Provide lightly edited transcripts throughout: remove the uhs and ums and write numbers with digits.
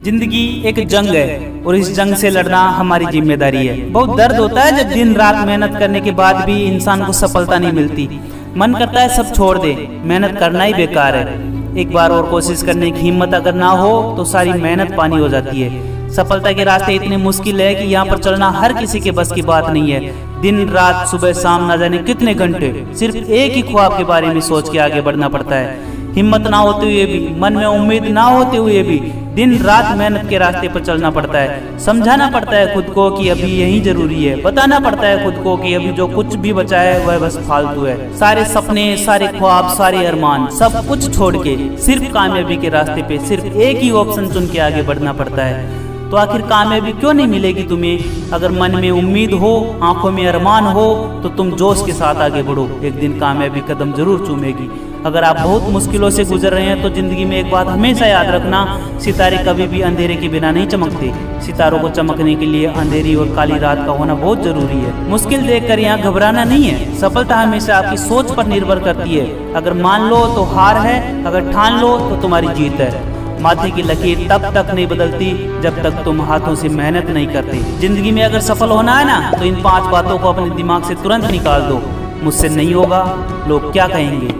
जिंदगी एक जंग है और इस जंग से लड़ना हमारी जिम्मेदारी है। बहुत दर्द होता है जब दिन रात मेहनत करने के बाद भी इंसान को सफलता नहीं मिलती। मन करता है सब छोड़ दे, मेहनत करना ही बेकार है। एक बार और कोशिश करने की हिम्मत अगर ना हो तो सारी मेहनत पानी हो जाती है। सफलता के रास्ते इतने मुश्किल है कि यहाँ पर चलना हर किसी के बस की बात नहीं है। दिन रात सुबह शाम न जाने कितने घंटे सिर्फ एक ही ख्वाब के बारे में सोच के आगे बढ़ना पड़ता है। हिम्मत ना होते हुए भी, मन में उम्मीद ना होते हुए भी दिन रात मेहनत के रास्ते पर चलना पड़ता है। समझाना पड़ता है खुद को कि अभी यही जरूरी है। बताना पड़ता है खुद को कि अभी जो कुछ भी बचा है वह बस फालतू है। सारे सपने, सारे ख्वाब, सारे अरमान सब कुछ छोड़ के सिर्फ कामयाबी के रास्ते पे सिर्फ एक ही ऑप्शन चुन के आगे बढ़ना पड़ता है। तो आखिर कामयाबी क्यों नहीं मिलेगी तुम्हें? अगर मन में उम्मीद हो, आंखों में अरमान हो तो तुम जोश के साथ आगे बढ़ो। एक दिन कामयाबी कदम जरूर चूमेगी। अगर आप बहुत मुश्किलों से गुजर रहे हैं तो जिंदगी में एक बात हमेशा याद रखना, सितारे कभी भी अंधेरे के बिना नहीं चमकते। सितारों को चमकने के लिए अंधेरी और काली रात का होना बहुत जरूरी है। मुश्किल देखकर यहाँ घबराना नहीं है। सफलता हमेशा आपकी सोच पर निर्भर करती है। अगर मान लो तो हार है, अगर ठान लो तो तुम्हारी जीत है। माथे की लकीर तब तक नहीं बदलती जब तक तुम हाथों से मेहनत नहीं करते। जिंदगी में अगर सफल होना है ना तो इन 5 बातों को अपने दिमाग से तुरंत निकाल दो। मुझसे नहीं होगा, लोग क्या कहेंगे,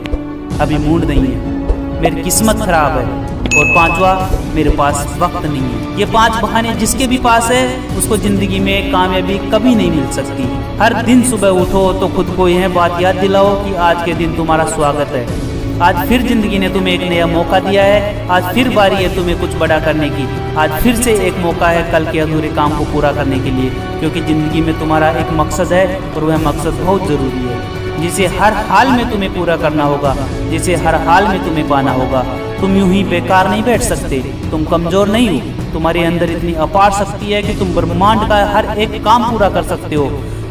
अभी मूड नहीं है, मेरी किस्मत खराब है, और 5वां, मेरे पास वक्त नहीं है। ये 5 बहाने जिसके भी पास है उसको जिंदगी में कामयाबी कभी नहीं मिल सकती। हर दिन सुबह उठो तो खुद को यह बात याद दिलाओ कि आज के दिन तुम्हारा स्वागत है। आज फिर जिंदगी ने तुम्हें एक नया मौका दिया है। आज फिर बारी है तुम्हें कुछ बड़ा करने की। आज फिर से एक मौका है कल के अधूरे काम को पूरा करने के लिए, क्योंकि जिंदगी में तुम्हारा एक मकसद है और वह मकसद बहुत जरूरी है, जिसे हर हाल में तुम्हें पूरा करना होगा, जिसे हर हाल में तुम्हें पाना होगा। तुम यूं ही बेकार नहीं बैठ सकते। तुम कमजोर नहीं हो। तुम्हारे अंदर इतनी अपार शक्ति है कि तुम ब्रह्मांड का हर एक काम पूरा कर सकते हो।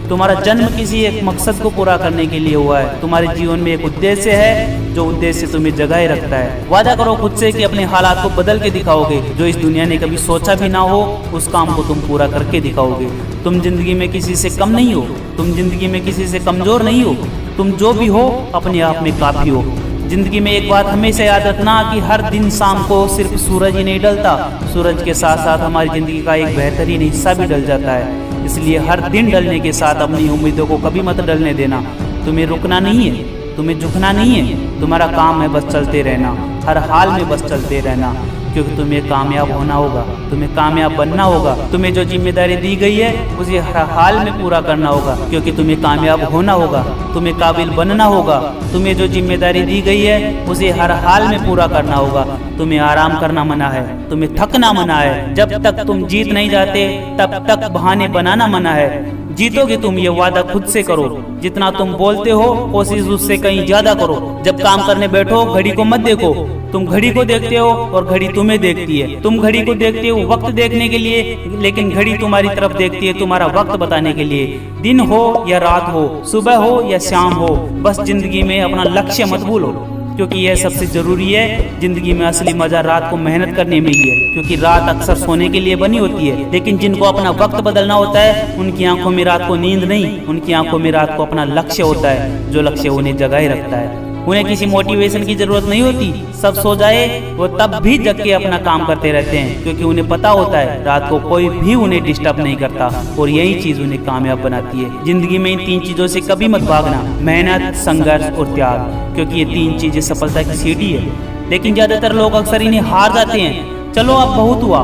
तुम्हारा जन्म किसी एक मकसद को पूरा करने के लिए हुआ है। तुम्हारे जीवन में एक उद्देश्य है, जो उद्देश्य तुम्हें जगाए रखता है। वादा करो खुद से कि अपने हालात को बदल के दिखाओगे। जो इस दुनिया ने कभी सोचा भी ना हो उस काम को तुम पूरा करके दिखाओगे। तुम जिंदगी में किसी से कम नहीं हो। तुम जिंदगी में किसी से कमजोर नहीं हो। तुम जो भी हो अपने आप में काफी हो। जिंदगी में एक बात हमेशा याद रखना कि हर दिन शाम को सिर्फ सूरज ही नहीं ढलता, सूरज के साथ साथ हमारी जिंदगी का एक बेहतरीन हिस्सा भी ढल जाता है। इसलिए हर दिन ढलने के साथ अपनी उम्मीदों को कभी मत ढलने देना। तुम्हें रुकना नहीं है, तुम्हें झुकना नहीं है। तुम्हारा काम है बस चलते रहना, हर हाल में बस चलते रहना, क्योंकि तुम्हें कामयाब होना होगा, तुम्हें कामयाब बनना होगा। तुम्हें जो जिम्मेदारी दी गई है उसे हर हाल में पूरा करना होगा, क्योंकि तुम्हें कामयाब होना होगा, तुम्हें काबिल बनना होगा। तुम्हें जो जिम्मेदारी दी गई है उसे हर हाल में पूरा करना होगा। तुम्हें आराम करना मना है, तुम्हें थकना मना है। जब तक तुम जीत नहीं जाते तब तक बहाने बनाना मना है। जीतोगे तुम, ये वादा खुद से करो। जितना तुम बोलते हो कोशिश उससे कहीं ज्यादा करो। जब काम करने बैठो घड़ी को मत देखो। तुम घड़ी को देखते हो और घड़ी तुम्हें देखती है। तुम घड़ी को देखते हो वक्त देखने के लिए, लेकिन घड़ी तुम्हारी तरफ देखती है तुम्हारा वक्त बताने के लिए। दिन हो या रात हो, सुबह हो या शाम हो, बस जिंदगी में अपना लक्ष्य मत भूलो, क्योंकि यह सबसे जरूरी है। जिंदगी में असली मजा रात को मेहनत करने में ही है, क्योंकि रात अक्सर सोने के लिए बनी होती है। लेकिन जिनको अपना वक्त बदलना होता है उनकी आंखों में रात को नींद नहीं, उनकी आंखों में रात को अपना लक्ष्य होता है, जो लक्ष्य उन्हें जगाए रखता है। उन्हें किसी मोटिवेशन की जरूरत नहीं होती। सब सो जाए वो तब भी जग के अपना काम करते रहते हैं, क्योंकि उन्हें पता होता है रात को कोई भी उन्हें डिस्टर्ब नहीं करता, और यही चीज उन्हें कामयाब बनाती है। जिंदगी में इन 3 चीजों से कभी मत भागना, मेहनत, संघर्ष और त्याग, क्योंकि ये 3 चीजें सफलता की सीढ़ी है। लेकिन ज्यादातर लोग अक्सर इन्हें हार जाते हैं। चलो अब बहुत हुआ,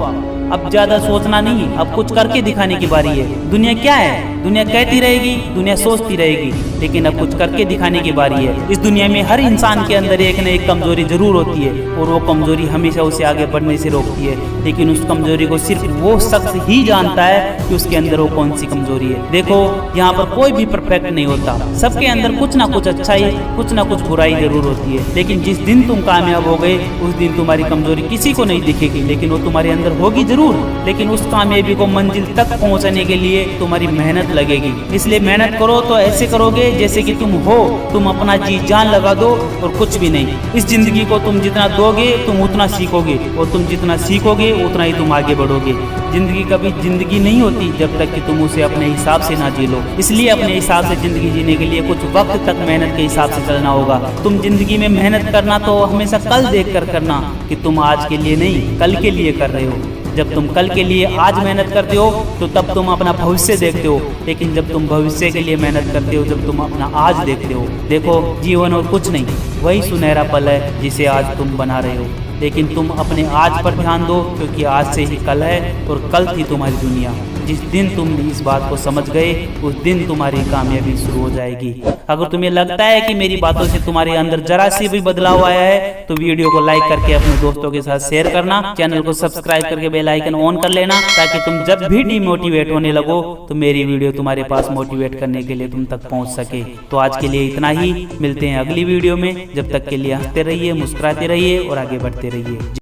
अब ज्यादा सोचना नहीं, अब कुछ करके दिखाने की बारी है। दुनिया क्या है? दुनिया कहती रहेगी, दुनिया सोचती रहेगी, लेकिन अब कुछ करके दिखाने की बारी है। इस दुनिया में हर इंसान के अंदर एक न एक कमजोरी जरूर होती है, और वो कमजोरी हमेशा उसे आगे बढ़ने से रोकती है। लेकिन उस कमजोरी को सिर्फ वो शख्स ही जानता है कि उसके अंदर वो कौन सी कमजोरी है। देखो, यहाँ पर कोई भी परफेक्ट नहीं होता। सबके अंदर कुछ ना कुछ अच्छाई, कुछ ना कुछ बुराई जरूर होती है। लेकिन जिस दिन तुम कामयाब हो गए उस दिन तुम्हारी कमजोरी किसी को नहीं दिखेगी, लेकिन वो तुम्हारे अंदर होगी जरूर। लेकिन उस कामयाबी को मंजिल तक पहुंचाने के लिए तुम्हारी मेहनत लगेगी। इसलिए मेहनत करो तो ऐसे करोगे जैसे कि तुम हो, तुम अपना जी जान लगा दो और कुछ भी नहीं। इस जिंदगी को तुम जितना दोगे तुम उतना सीखोगे, और तुम जितना सीखोगे उतना ही तुम आगे बढ़ोगे। जिंदगी कभी जिंदगी नहीं होती जब तक कि तुम उसे अपने हिसाब से ना जी लो। इसलिए अपने हिसाब से जिंदगी जीने के लिए कुछ वक्त तक मेहनत के हिसाब से चलना होगा। तुम जिंदगी में मेहनत करना तो हमेशा कल देख कर करना, कि तुम आज के लिए नहीं कल के लिए कर रहे हो। जब तुम कल के लिए आज मेहनत करते हो तो तब तुम अपना भविष्य देखते हो, लेकिन जब तुम भविष्य के लिए मेहनत करते हो जब तुम अपना आज देखते हो। देखो, जीवन और कुछ नहीं, वही सुनहरा पल है जिसे आज तुम बना रहे हो। लेकिन तुम अपने आज पर ध्यान दो, क्योंकि आज से ही कल है और कल थी तुम्हारी दुनिया। जिस दिन तुम इस बात को समझ गए उस दिन तुम्हारी कामयाबी शुरू हो जाएगी। अगर तुम्हें लगता है कि मेरी बातों से तुम्हारे अंदर जरा सी भी बदलाव आया है तो वीडियो को लाइक करके अपने दोस्तों के साथ शेयर करना, चैनल को सब्सक्राइब करके बेल आइकन ऑन कर लेना, ताकि तुम जब भी डिमोटिवेट होने लगो तो मेरी वीडियो तुम्हारे पास मोटिवेट करने के लिए तुम तक पहुंच सके। तो आज के लिए इतना ही, मिलते हैं अगली वीडियो में। जब तक के लिए हंसते रहिए, मुस्कुराते रहिए और आगे बढ़ते रहिए।